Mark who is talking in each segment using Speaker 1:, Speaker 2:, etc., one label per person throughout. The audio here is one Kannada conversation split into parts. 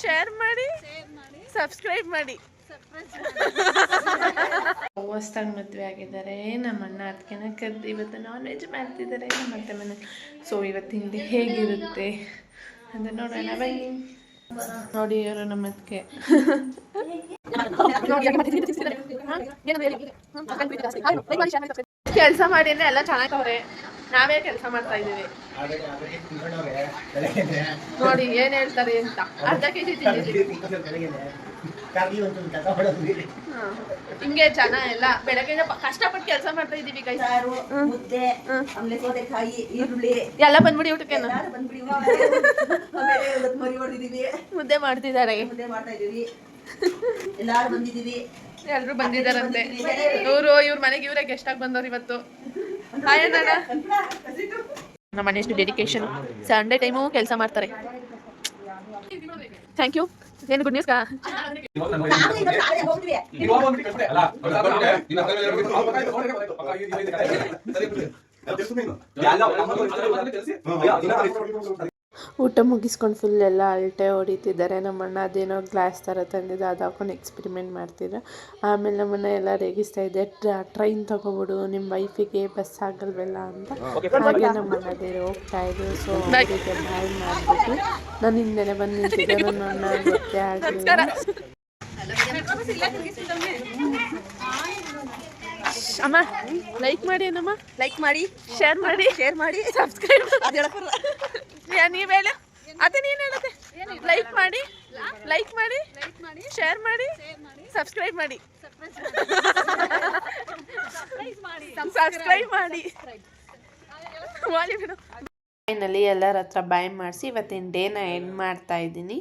Speaker 1: ಶೇರ್ ಮಾಡಿ ಸಬ್ಸ್ಕ್ರೈಬ್ ಮಾಡಿ. ಹೊಸ್ದಾಗಿ ಮದುವೆ ಆಗಿದ್ದಾರೆ ನಮ್ಮ ಅಣ್ಣ. ಅದಕ್ಕೆನ ಕರೆದು ಇವತ್ತು ನಾನ್ ವೆಜ್ ಮಾಡ್ತಿದ್ದಾರೆ ನಮ್ಮ ಅತ್ತೆ ಮನೆ. ಸೊ ಇವತ್ತು ತಿಂಡಿ ಹೇಗಿರುತ್ತೆ ಅಂತ ನೋಡೋಣ ಬನ್ನಿ. ನೋಡಿ ಇವರು ನಮ್ಮ ಅದಕ್ಕೆ ಕೆಲಸ ಮಾಡಿ ಅಂದ್ರೆ ಎಲ್ಲ ಚೆನ್ನಾಗವ್ರೆ. ನಾವೇ ಕೆಲಸ ಮಾಡ್ತಾ ಇದ್ದೀವಿ ನೋಡಿ ಏನ್ ಹೇಳ್ತಾರೆ ಅಂತ. ಅರ್ಧ ಕೆಜಿ ತಿಂದಿದ್ದೀವಿ. ಹಿಂಗೆ ಜನ ಎಲ್ಲ ಬೆಳಗ್ಗೆ ಕಷ್ಟಪಟ್ಟು ಕೆಲಸ ಮಾಡ್ತಾ ಇದೀವಿ. ಕೈ ಮುದ್ದೆ ಎಲ್ಲ ಬಂದ್ಬಿಡಿ ಊಟಕ್ಕೆ. ಮುದ್ದೆ ಮಾಡ್ತಿದ್ದಾರೆ. ಎಲ್ರು ಬಂದಿದಾರಂತೆ. ಇವ್ರ ಮನೆಗೆ ಇವರೇ ಗೆಸ್ಟ್ ಆಗಿ ಬಂದವ್ರು ಇವತ್ತು. ನಮ್ಮ ಮನೆ ಎಷ್ಟು ಡೆಡಿಕೇಶನ್. ಸಂಡೇ ಟೈಮು ಕೆಲಸ ಮಾಡ್ತಾರೆ. Thank you. ಏನು ಗುಡ್ ನ್ಯೂಸ್ ಕಾ? ಊಟ ಮುಗಿಸ್ಕೊಂಡು ಫುಲ್ ಎಲ್ಲ ಅಲ್ಟೆ ಹೊಡಿತಿದ್ದಾರೆ ನಮ್ಮಣ್ಣ. ಅದೇನೋ ಗ್ಲಾಸ್ ಥರ ತಂದಿದ್ದು ಅದು ಹಾಕೊಂಡು ಎಕ್ಸ್ಪೆರಿಮೆಂಟ್ ಮಾಡ್ತಿದ್ರು. ಆಮೇಲೆ ನಮ್ಮಣ್ಣ ಎಲ್ಲ ರೇಗಿಸ್ತಾ ಇದ್ದೆ, ಟ್ರೈನ್ ತೊಗೊಬಿಡು ನಿಮ್ಮ ವೈಫಿಗೆ ಬಸ್ ಆಗಲ್ವಲ್ಲ ಅಂತ. ಹಾಗೆ ನಮ್ಮಣ್ಣ ಬೇರೆ ಹೋಗ್ತಾ ಇದ್ರು. ಸೊ ಅವರಿಗೆ ಬಾಯ್ ಮಾಡಿಬಿಟ್ಟು ನಾನು ಹಿಂದೆನೆ ಬಂದು ನಿಂತಿದ್ದೆ. ನನ್ನ ಅಣ್ಣ ಗೊತ್ತೇ ಆಗಲಿಲ್ಲ. ಅಮ್ಮ ಲೈಕ್ ಮಾಡಿ ಏನಮ್ಮ, ಲೈಕ್ ಮಾಡಿ, ಶೇರ್ ಮಾಡಿ ಸಬ್ಸ್ಕ್ರೈಬ್. ನೀವ್ ಹೇಳ ಅದೇ ನೀನ್ ಹೇಳತ್ತೆ. ಲೈಕ್ ಮಾಡಿ ಶೇರ್ ಮಾಡಿ ಸಬ್ಸ್ಕ್ರೈಬ್ ಮಾಡಿ. ಫೈನಲಿ ಎಲ್ಲರ ಹತ್ರ ಬಾಯ್ ಮಾಡಿಸಿ ಇವತ್ತಿನ ಡೇನ ಎಂಡ್ ಮಾಡ್ತಾ ಇದ್ದೀನಿ.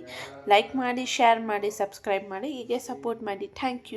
Speaker 1: ಲೈಕ್ ಮಾಡಿ, ಶೇರ್ ಮಾಡಿ, ಸಬ್ಸ್ಕ್ರೈಬ್ ಮಾಡಿ, ಹೀಗೆ ಸಪೋರ್ಟ್ ಮಾಡಿ. Thank you.